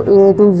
A to Z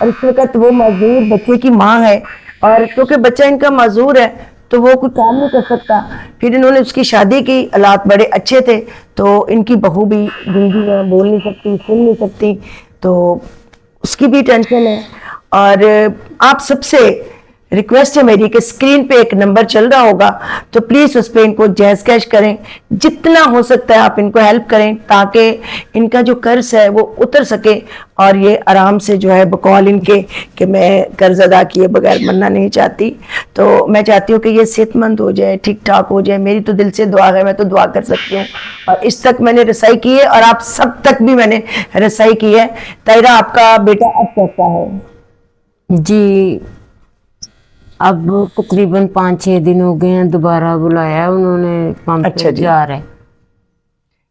اور اس وقت وہ معذور بچے کی ماں ہے، اور کیونکہ بچہ ان کا معذور ہے تو وہ کوئی کام نہیں کر سکتا. پھر انہوں نے اس کی شادی کی، حالات بڑے اچھے تھے، تو ان کی بہو بھی گنگی ہے، بول نہیں سکتی، سن نہیں سکتی، تو اس کی بھی ٹینشن ہے. اور آپ سب سے ریکویسٹ ہے میری کہ اسکرین پہ ایک نمبر چل رہا ہوگا تو پلیز اس پہ ان کو جائز کیش کریں، جتنا ہو سکتا ہے آپ ان کو ہیلپ کریں تاکہ ان کا جو قرض ہے وہ اتر سکے، اور یہ آرام سے جو ہے بقول ان کے کہ میں قرض ادا کیے بغیر مرنا نہیں چاہتی. تو میں چاہتی ہوں کہ یہ صحت مند ہو جائے، ٹھیک ٹھاک ہو جائے. میری تو دل سے دعا ہے، میں تو دعا کر سکتی ہوں، اور اس تک میں نے رسائی کی ہے، اور آپ سب تک بھی میں نے رسائی کی ہے. طاہرہ آپ کا بیٹا اب کیسا ہے؟ جی اب تقریباً 5-6 دن ہو گئے ہیں، دوبارہ بلایا ہے انہوں نے پمپ اچھا پہ جی. جا رہے.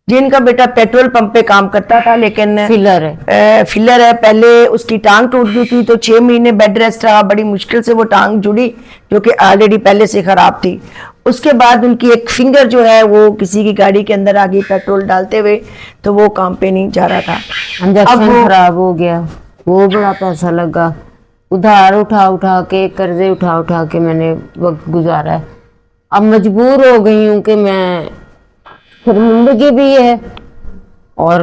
جن کا بیٹا پیٹرول پمپ پہ کام کرتا تھا لیکن فلر ہے. فلر ہے، پہلے اس کی ٹانگ ٹوٹ گئی تھی تو 6 مہینے بیڈ ریسٹ رہا، بڑی مشکل سے وہ ٹانگ جڑی جو کہ آلریڈی پہلے سے خراب تھی. اس کے بعد ان کی ایک فنگر جو ہے وہ کسی کی گاڑی کے اندر آ گئی پیٹرول ڈالتے ہوئے، تو وہ کام پہ نہیں جا رہا تھا. انجیکشن خراب ہو گیا، وہ بڑا پیسہ لگا، ادھار اٹھا کے قرضے اٹھا کے میں نے وقت گزارا ہے. اب مجبور ہو گئی ہوں کہ میں شرمندگی بھی ہے اور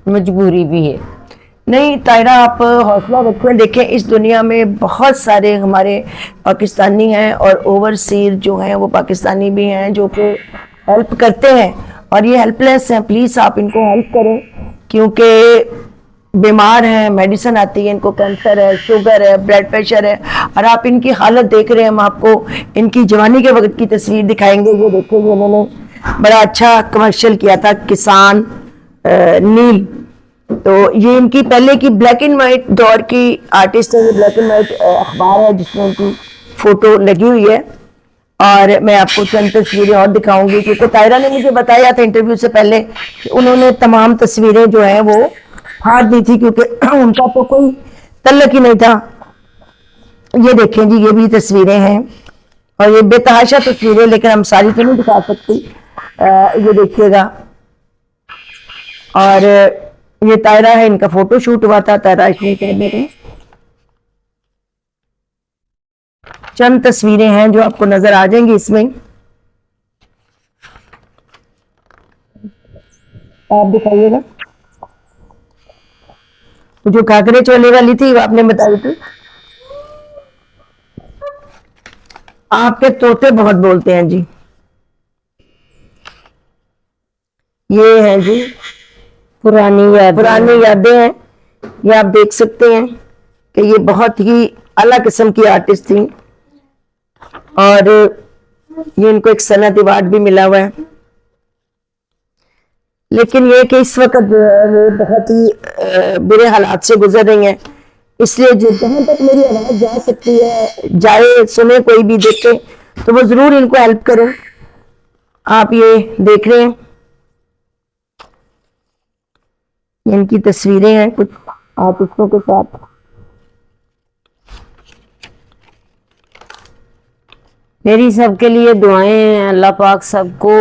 مجبوری بھی ہے. نہیں طاہرہ آپ حوصلہ رکھیں. دیکھیں اس دنیا میں بہت سارے ہمارے پاکستانی ہیں اور اوورسیز جو ہیں وہ پاکستانی بھی ہیں جو کہ ہیلپ کرتے ہیں، اور یہ ہیلپ لیس ہیں. پلیز آپ ان کو ہیلپ کریں کیونکہ بیمار ہیں، میڈیسن آتی ہے، ان کو کینسر ہے، شوگر ہے، بلڈ پریشر ہے، اور آپ ان کی حالت دیکھ رہے ہیں. ہم آپ کو ان کی جوانی کے وقت کی تصویر دکھائیں گے. یہ دیکھیں گے، انہوں نے بڑا اچھا کمرشل کیا تھا کسان نیل. تو یہ ان کی پہلے کی بلیک اینڈ وائٹ دور کی آرٹسٹ ہے. یہ بلیک اینڈ وائٹ اخبار ہے جس میں ان کی فوٹو لگی ہوئی ہے، اور میں آپ کو چند تصویریں اور دکھاؤں گی کیونکہ طاہرہ نے مجھے بتایا تھا انٹرویو سے پہلے کہ انہوں نے تمام تصویریں جو ہیں وہ پھاڑ دی تھی کیونکہ ان کا تو کوئی تعلق ہی نہیں تھا. یہ دیکھیں جی، یہ بھی تصویریں ہیں اور یہ بے تحاشا تصویریں، لیکن ہم ساری تو نہیں دکھا سکتی. یہ دیکھیے گا. اور یہ طاہرہ ہے، ان کا فوٹو شوٹ ہوا تھا طاہرہ اشمی صاحبہ کا. چند تصویریں ہیں جو آپ کو نظر آ جائیں گی اس میں. آپ دکھائیے گا. جو کاکرے چولے والی تھی وہ آپ نے بتائی تھی. آپ کے طوطے بہت بولتے ہیں جی. یہ ہیں جی پرانی یادیں ہیں. یہ آپ دیکھ سکتے ہیں کہ یہ بہت ہی اعلیٰ قسم کی آرٹسٹ تھیں، اور یہ ان کو ایک صنعت ایوارڈ بھی ملا ہوا ہے. لیکن یہ کہ اس وقت وہ بہت ہی برے حالات سے گزر رہی ہیں، اس لیے جہاں تک میری آواز جا سکتی ہے جائے، سنے، کوئی بھی دیکھے تو وہ ضرور ان کو ہیلپ کریں. آپ یہ دیکھ رہے ہیں، ان کی تصویریں ہیں کچھ آرٹسٹوں کے ساتھ. میری سب کے لیے دعائیں ہیں، اللہ پاک سب کو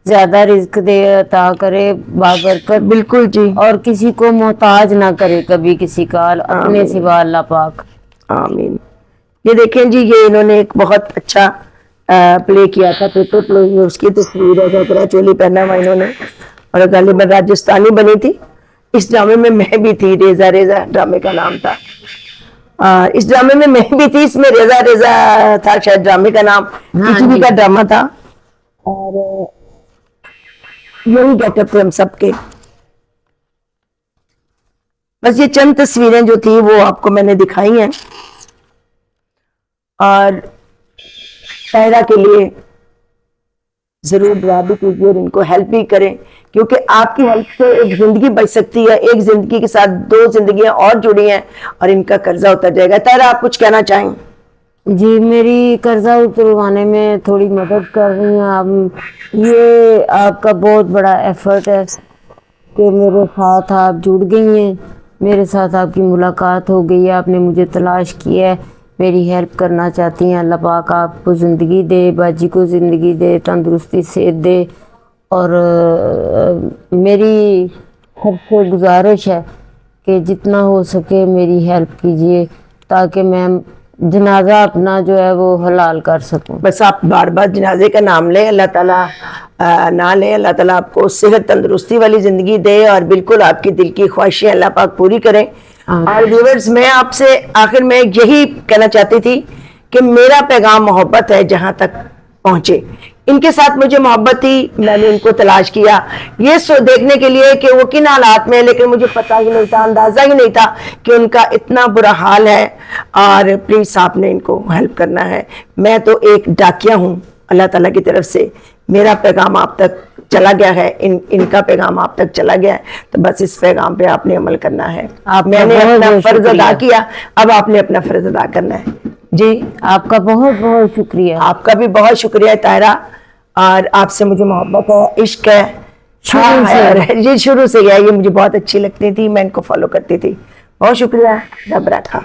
زیادہ رزق دے، عطا کرے، بابرکت. بالکل جی، اور کسی کو محتاج نہ کرے کبھی کسی کا، اپنے آمین. سوا اللہ پاک. آمین. یہ دیکھیں جی، یہ انہوں نے ایک بہت اچھا پلے کیا تھا، پیپر پلے. اس کی تصویر ہے، کاکرا چولی پہنا ہوا انہوں نے، اور غالباً راجستھانی بنی تھی. اس ڈرامے میں بھی تھی، ریزا ریزا ڈرامے کا نام تھا. اس ڈرامے میں بھی تھی، اس میں ریزا ریزا تھا شاید ڈرامے کا نام. ٹی وی کا ڈرامہ تھا، اور یہی گیٹ اپ تھے ہم سب کے. بس یہ چند تصویریں جو تھی وہ آپ کو میں نے دکھائی ہیں، اور طاہرہ کے لیے ضرور دعا بھی کیجیے اور ان کو ہیلپ بھی کریں کیونکہ آپ کی ہیلپ سے ایک زندگی بچ سکتی ہے. ایک زندگی کے ساتھ 2 زندگیاں اور جڑی ہیں اور ان کا قرضہ اتر جائے گا. طاہرہ آپ کچھ کہنا چاہیں؟ جی میری قرضہ اتروانے میں تھوڑی مدد کر رہی ہیں آپ. یہ آپ کا بہت بڑا ایفرٹ ہے کہ میرے ساتھ آپ جڑ گئی ہیں، میرے ساتھ آپ کی ملاقات ہو گئی ہے، آپ نے مجھے تلاش کیا ہے، میری ہیلپ کرنا چاہتی ہیں. اللہ پاک آپ کو زندگی دے، باجی کو زندگی دے، تندرستی صحت دے. اور میری سب سے گزارش ہے کہ جتنا ہو سکے میری ہیلپ کیجیے تاکہ میں جنازہ اپنا جو ہے وہ حلال کر سکوں. بس آپ بار بار جنازے کا نام لیں, اللہ تعالیٰ نہ لیں, اللہ تعالیٰ آپ کو صحت تندرستی والی زندگی دے اور بالکل آپ کی دل کی خواہشیں اللہ پاک پوری کریں. اور ویورز, میں آپ سے آخر میں یہی کہنا چاہتی تھی کہ میرا پیغام محبت ہے جہاں تک پہنچے. ان کے ساتھ مجھے محبت تھی, میں نے ان کو تلاش کیا یہ دیکھنے کے لیے کہ وہ کن حالات میں, لیکن مجھے پتہ ہی نہیں تھا, اندازہ ہی نہیں تھا کہ ان کا اتنا برا حال ہے. اور پلیز آپ نے ان کو ہیلپ کرنا ہے. میں تو ایک ڈاکیا ہوں اللہ تعالیٰ کی طرف سے, میرا پیغام آپ تک چلا گیا ہے, ان کا پیغام آپ تک چلا گیا ہے, تو بس اس پیغام پہ آپ نے عمل کرنا ہے. میں نے اپنا فرض ادا کیا, اب آپ نے اپنا فرض ادا کرنا ہے. جی آپ کا بہت بہت شکریہ. آپ کا بھی بہت شکریہ طاہرہ, اور آپ سے مجھے محبت ہے, عشق ہے جی, شروع سے یہ مجھے بہت اچھی لگتی تھی, میں ان کو فالو کرتی تھی. بہت شکریہ. رب رکھا.